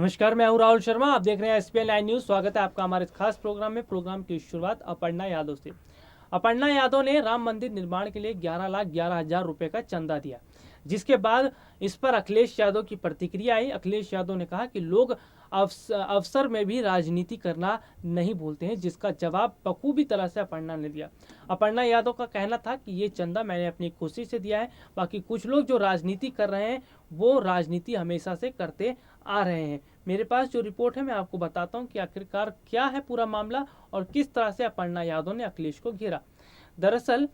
नमस्कार, मैं हूं राहुल शर्मा। आप देख रहे हैं एसपीएन लाइव न्यूज़। स्वागत है आपका हमारे इस खास प्रोग्राम में। प्रोग्राम की शुरुआत अपर्णा यादव से। अपर्णा यादव ने राम मंदिर निर्माण के लिए 11,11,000 रुपए का चंदा दिया, जिसके बाद इस पर अखिलेश यादव की प्रतिक्रिया आई। अखिलेश यादव ने कहा कि लोग अवसर में भी राजनीति करना नहीं भूलते हैं, जिसका जवाब बखूबी तरह से अपर्णा ने दिया। अपर्णा यादव का कहना था कि ये चंदा मैंने अपनी खुशी से दिया है, बाकी कुछ लोग जो राजनीति कर रहे हैं वो राजनीति हमेशा से करते आ रहे हैं। मेरे पास जो रिपोर्ट है मैं आपको बताता हूं कि आखिरकार क्या है पूरा मामला और किस तरह से अपर्णा यादव ने अखिलेश को घेरा। दरअसल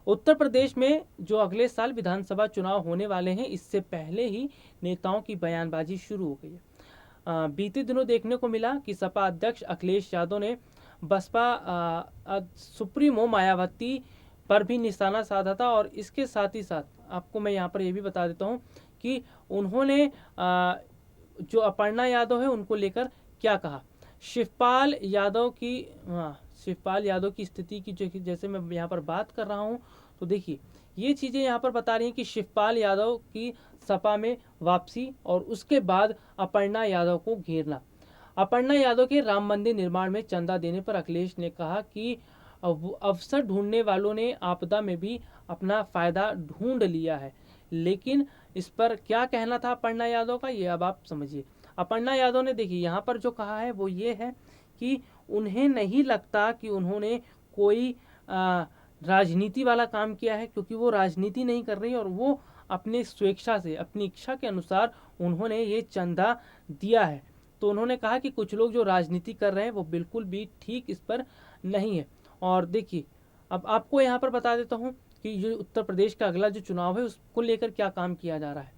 उत्तर प्रदेश में जो अगले साल विधानसभा चुनाव होने वाले हैं, इससे पहले ही नेताओं की बयानबाजी शुरू हो गई है। बीते दिनों देखने को मिला कि सपा अध्यक्ष अखिलेश यादव ने बसपा सुप्रीमो मायावती पर भी निशाना साधा था, और इसके साथ ही साथ आपको मैं यहाँ पर यह भी बता देता हूँ कि उन्होंने जो अपर्णा यादव है उनको लेकर क्या कहा। शिवपाल यादव की शिवपाल यादव की स्थिति की जैसे मैं यहाँ पर बात कर रहा हूँ, तो देखिए ये चीज़ें यहाँ पर बता रही हैं कि शिवपाल यादव की सपा में वापसी और उसके बाद अपर्णा यादव को घेरना। अपर्णा यादव के राम मंदिर निर्माण में चंदा देने पर अखिलेश ने कहा कि अवसर ढूंढने वालों ने आपदा में भी अपना फायदा ढूंढ लिया है। लेकिन इस पर क्या कहना था अपर्णा यादव का, ये अब आप समझिए। अपर्णा यादव ने देखिए यहाँ पर जो कहा है वो ये है कि उन्हें नहीं लगता कि उन्होंने कोई राजनीति वाला काम किया है, क्योंकि वो राजनीति नहीं कर रही और वो अपने स्वेच्छा से अपनी इच्छा के अनुसार उन्होंने ये चंदा दिया है। तो उन्होंने कहा कि कुछ लोग जो राजनीति कर रहे हैं वो बिल्कुल भी ठीक इस पर नहीं है। और देखिए अब आपको यहाँ पर बता देता हूँ कि जो उत्तर प्रदेश का अगला जो चुनाव है उसको लेकर क्या काम किया जा रहा है।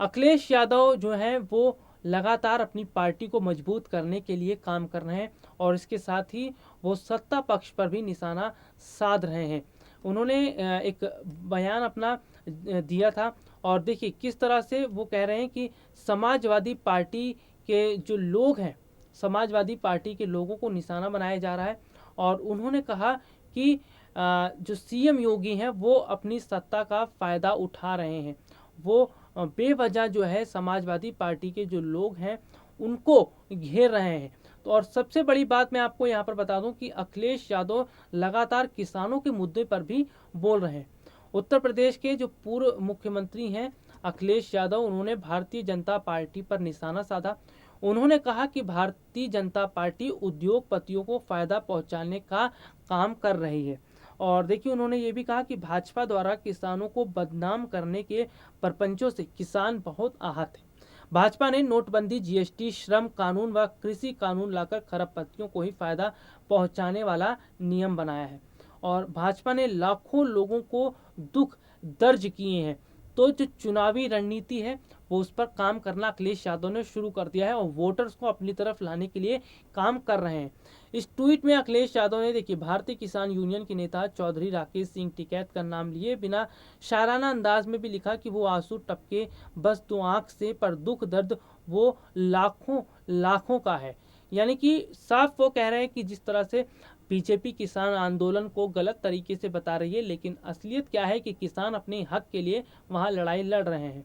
अखिलेश यादव जो हैं वो लगातार अपनी पार्टी को मजबूत करने के लिए काम कर रहे हैं, और इसके साथ ही वो सत्ता पक्ष पर भी निशाना साध रहे हैं। उन्होंने एक बयान अपना दिया था, और देखिए किस तरह से वो कह रहे हैं कि समाजवादी पार्टी के जो लोग हैं, समाजवादी पार्टी के लोगों को निशाना बनाया जा रहा है। और उन्होंने कहा कि जो सीएम योगी हैं वो अपनी सत्ता का फ़ायदा उठा रहे हैं। वो बेवजह जो है समाजवादी पार्टी के जो लोग हैं उनको घेर रहे हैं। तो और सबसे बड़ी बात मैं आपको यहाँ पर बता दूं कि अखिलेश यादव लगातार किसानों के मुद्दे पर भी बोल रहे हैं। उत्तर प्रदेश के जो पूर्व मुख्यमंत्री हैं अखिलेश यादव, उन्होंने भारतीय जनता पार्टी पर निशाना साधा। उन्होंने कहा कि भारतीय जनता पार्टी उद्योगपतियों को फायदा पहुंचाने का काम कर रही है। और देखिए उन्होंने ये भी कहा कि भाजपा द्वारा किसानों को बदनाम करने के प्रपंचों से किसान बहुत आहत है। भाजपा ने नोटबंदी, जीएसटी, श्रम कानून व कृषि कानून लाकर खरबपतियों को ही फायदा पहुंचाने वाला नियम बनाया है, और भाजपा ने लाखों लोगों को दुख दर्ज किए हैं। तो जो चुनावी रणनीति है वो उस पर काम करना अखिलेश यादव ने शुरू कर दिया है, और वोटर्स को अपनी तरफ लाने के लिए काम कर रहे हैं। इस ट्वीट में अखिलेश यादव ने देखिए भारतीय किसान यूनियन के नेता चौधरी राकेश सिंह टिकैत का नाम लिए बिना शायराना अंदाज में भी लिखा कि वो आंसू टपके बस दो आंख से, पर दुख दर्द वो लाखों लाखों का है। यानी कि साफ वो कह रहे हैं कि जिस तरह से बीजेपी किसान आंदोलन को गलत तरीके से बता रही है, लेकिन असलियत क्या है कि किसान अपने हक के लिए वहां लड़ाई लड़ रहे हैं।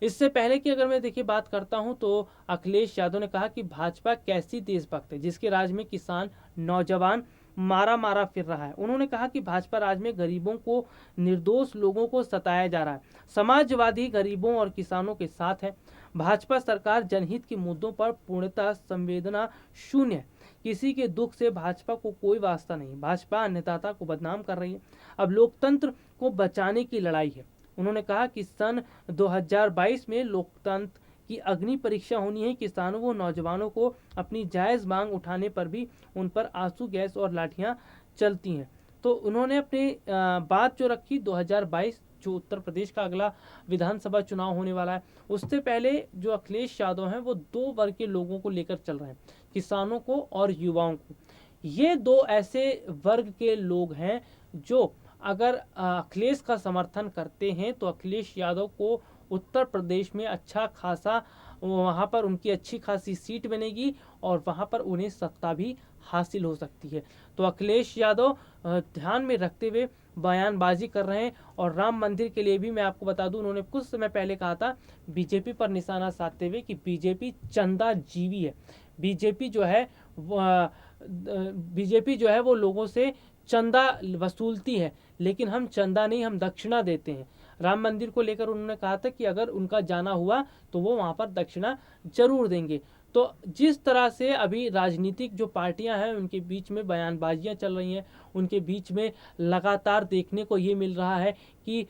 इससे पहले की अगर मैं देखिए बात करता हूं तो अखिलेश यादव ने कहा कि भाजपा कैसी देशभक्त है जिसके राज में किसान नौजवान मारा मारा फिर रहा है। उन्होंने कहा कि भाजपा राज में गरीबों को, निर्दोष लोगों को सताया जा रहा है। समाजवादी गरीबों और किसानों के साथ है। भाजपा सरकार जनहित के मुद्दों पर पूर्णतः संवेदना शून्य है। किसी के दुख से भाजपा को कोई वास्ता नहीं। भाजपा अन्नदाता को बदनाम कर रही है। अब लोकतंत्र को बचाने की लड़ाई है। उन्होंने कहा कि सन 2022 में लोकतंत्र की अग्नि परीक्षा होनी है। किसानों व नौजवानों को अपनी जायज़ मांग उठाने पर भी उन पर आंसू गैस और लाठियां चलती हैं। तो उन्होंने अपनी बात जो रखी 2022 जो उत्तर प्रदेश का अगला विधानसभा चुनाव होने वाला है, उससे पहले जो अखिलेश यादव हैं वो दो वर्ग के लोगों को लेकर चल रहे हैं, किसानों को और युवाओं को। ये दो ऐसे वर्ग के लोग हैं जो अगर अखिलेश का समर्थन करते हैं तो अखिलेश यादव को उत्तर प्रदेश में अच्छा खासा, वहाँ पर उनकी अच्छी खासी सीट बनेगी और वहाँ पर उन्हें सत्ता भी हासिल हो सकती है। तो अखिलेश यादव ध्यान में रखते हुए बयानबाजी कर रहे हैं। और राम मंदिर के लिए भी मैं आपको बता दूं, उन्होंने कुछ समय पहले कहा था बीजेपी पर निशाना साधते हुए कि बीजेपी चंदा जीवी है। बीजेपी जो है बीजेपी जो है वो लोगों से चंदा वसूलती है, लेकिन हम चंदा नहीं, हम दक्षिणा देते हैं। राम मंदिर को लेकर उन्होंने कहा था कि अगर उनका जाना हुआ तो वो वहाँ पर दक्षिणा जरूर देंगे। तो जिस तरह से अभी राजनीतिक जो पार्टियां हैं उनके बीच में बयानबाजियां चल रही हैं, उनके बीच में लगातार देखने को ये मिल रहा है कि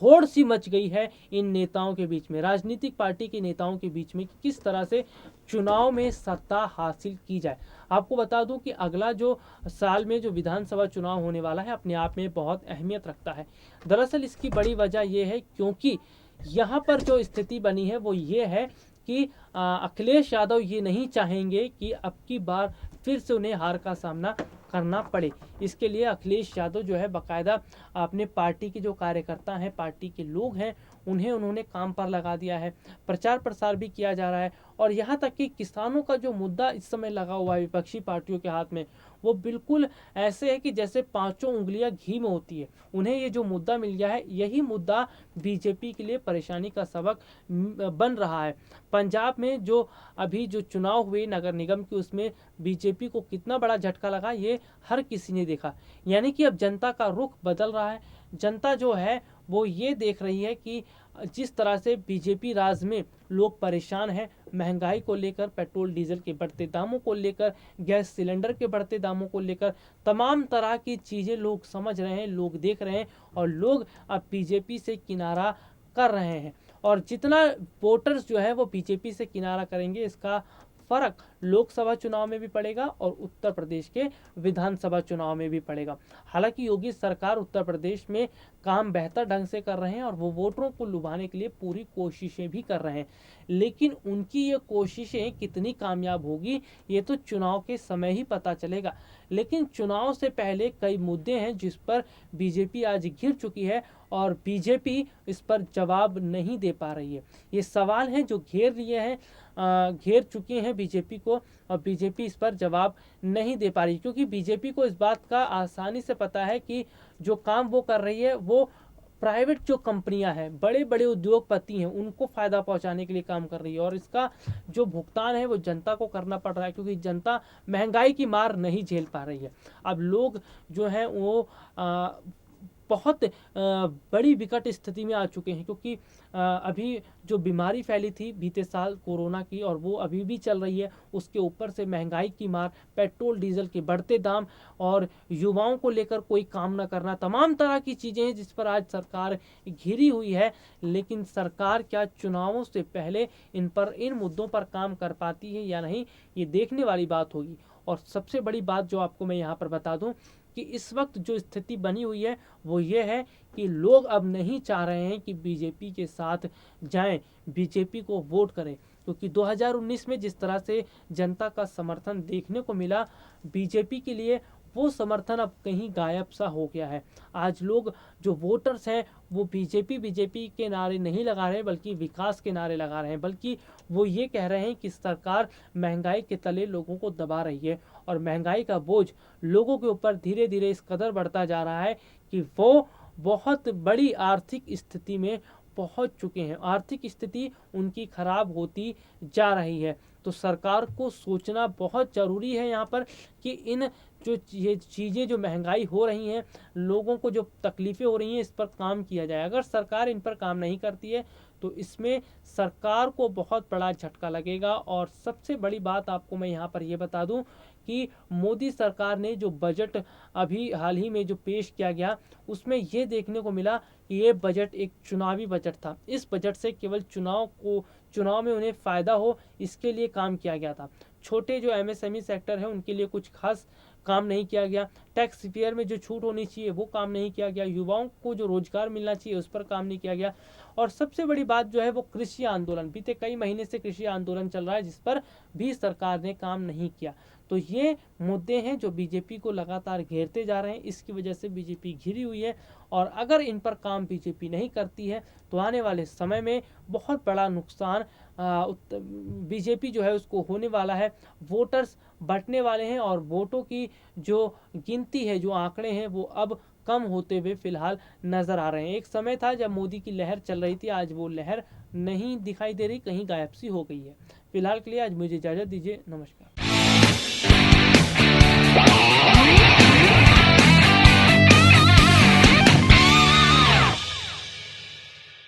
होड़ सी मच गई है इन नेताओं के बीच में, राजनीतिक पार्टी के नेताओं के बीच में, कि किस तरह से चुनाव में सत्ता हासिल की जाए। आपको बता दूं कि अगला जो साल में जो विधानसभा चुनाव होने वाला है अपने आप में बहुत अहमियत रखता है। दरअसल इसकी बड़ी वजह यह है क्योंकि यहाँ पर जो स्थिति बनी है वो ये है कि अखिलेश यादव ये नहीं चाहेंगे कि अब की बार फिर से उन्हें हार का सामना करना पड़े। इसके लिए अखिलेश यादव जो है बाकायदा अपने पार्टी के जो कार्यकर्ता हैं, पार्टी के लोग हैं, उन्हें उन्होंने काम पर लगा दिया है। प्रचार प्रसार भी किया जा रहा है। और यहाँ तक कि किसानों का जो मुद्दा इस समय लगा हुआ है विपक्षी पार्टियों के हाथ में, वो बिल्कुल ऐसे है कि जैसे पांचों उंगलियां घी में होती है। उन्हें ये जो मुद्दा मिल गया है, यही मुद्दा बीजेपी के लिए परेशानी का सबक बन रहा है। पंजाब में जो अभी जो चुनाव हुए नगर निगम के, उसमें बीजेपी को कितना बड़ा झटका लगा ये हर किसी ने देखा। यानी कि अब जनता का रुख बदल रहा है। जनता जो है वो ये देख रही है कि जिस तरह से बीजेपी राज में लोग परेशान हैं, महंगाई को लेकर, पेट्रोल डीजल के बढ़ते दामों को लेकर, गैस सिलेंडर के बढ़ते दामों को लेकर, तमाम तरह की चीज़ें लोग समझ रहे हैं, लोग देख रहे हैं, और लोग अब बीजेपी से किनारा कर रहे हैं। और जितना वोटर्स जो है वो बीजेपी से किनारा करेंगे, इसका फर्क लोकसभा चुनाव में भी पड़ेगा और उत्तर प्रदेश के विधानसभा चुनाव में भी पड़ेगा। हालांकि योगी सरकार उत्तर प्रदेश में काम बेहतर ढंग से कर रहे हैं और वो वोटरों को लुभाने के लिए पूरी कोशिशें भी कर रहे हैं, लेकिन उनकी ये कोशिशें कितनी कामयाब होगी ये तो चुनाव के समय ही पता चलेगा। लेकिन चुनाव से पहले कई मुद्दे हैं जिस पर बीजेपी आज घिर चुकी है और बीजेपी इस पर जवाब नहीं दे पा रही है। ये सवाल हैं जो घेर चुके हैं बीजेपी को, और बीजेपी इस पर जवाब नहीं दे पा रही, क्योंकि बीजेपी को इस बात का आसानी से पता है कि जो काम वो कर रही है वो प्राइवेट जो कंपनियां हैं, बड़े बड़े उद्योगपति हैं, उनको फ़ायदा पहुंचाने के लिए काम कर रही है। और इसका जो भुगतान है वो जनता को करना पड़ रहा है, क्योंकि जनता महंगाई की मार नहीं झेल पा रही है। अब लोग जो हैं वो बहुत बड़ी विकट स्थिति में आ चुके हैं, क्योंकि अभी जो बीमारी फैली थी बीते साल कोरोना की, और वो अभी भी चल रही है, उसके ऊपर से महंगाई की मार, पेट्रोल डीजल के बढ़ते दाम, और युवाओं को लेकर कोई काम ना करना, तमाम तरह की चीज़ें हैं जिस पर आज सरकार घिरी हुई है। लेकिन सरकार क्या चुनावों से पहले इन मुद्दों पर काम कर पाती है या नहीं, ये देखने वाली बात होगी। और सबसे बड़ी बात जो आपको मैं यहाँ पर बता दूं कि इस वक्त जो स्थिति बनी हुई है वो ये है कि लोग अब नहीं चाह रहे हैं कि बीजेपी के साथ जाएं, बीजेपी को वोट करें, क्योंकि 2019 में जिस तरह से जनता का समर्थन देखने को मिला बीजेपी के लिए, वो समर्थन अब कहीं गायब सा हो गया है। आज लोग जो वोटर्स हैं वो बीजेपी के नारे नहीं लगा रहे हैं, बल्कि विकास के नारे लगा रहे हैं, बल्कि वो ये कह रहे हैं कि सरकार महंगाई के तले लोगों को दबा रही है, और महंगाई का बोझ लोगों के ऊपर धीरे धीरे इस कदर बढ़ता जा रहा है कि वो बहुत बड़ी आर्थिक स्थिति में पहुंच चुके हैं, आर्थिक स्थिति उनकी खराब होती जा रही है। तो सरकार को सोचना बहुत ज़रूरी है यहाँ पर कि इन जो ये चीज़ें जो महंगाई हो रही हैं, लोगों को जो तकलीफ़ें हो रही हैं, इस पर काम किया जाए। अगर सरकार इन पर काम नहीं करती है तो इसमें सरकार को बहुत बड़ा झटका लगेगा। और सबसे बड़ी बात आपको मैं यहाँ पर ये बता दूँ कि मोदी सरकार ने जो बजट अभी हाल ही में जो पेश किया गया, उसमें ये देखने को मिला कि ये बजट एक चुनावी बजट था। इस बजट से केवल चुनाव में उन्हें फ़ायदा हो, इसके लिए काम किया गया था। छोटे जो एमएसएमई सेक्टर है उनके लिए कुछ खास काम नहीं किया गया। टैक्स फेयर में जो छूट होनी चाहिए वो काम नहीं किया गया। युवाओं को जो रोजगार मिलना चाहिए उस पर काम नहीं किया गया। और सबसे बड़ी बात जो है वो कृषि आंदोलन, बीते कई महीने से कृषि आंदोलन चल रहा है जिस पर भी सरकार ने काम नहीं किया। तो ये मुद्दे हैं जो बीजेपी को लगातार घेरते जा रहे हैं, इसकी वजह से बीजेपी घिरी हुई है। और अगर इन पर काम बीजेपी नहीं करती है तो आने वाले समय में बहुत बड़ा नुकसान बीजेपी जो है उसको होने वाला है। वोटर्स बंटने वाले हैं और वोटों की जो गिनती है, जो आंकड़े हैं, वो अब कम होते हुए फिलहाल नजर आ रहे हैं। एक समय था जब मोदी की लहर चल रही थी, आज वो लहर नहीं दिखाई दे रही, कहीं गायब सी हो गई है। फिलहाल के लिए आज मुझे इजाजत दीजिए, नमस्कार।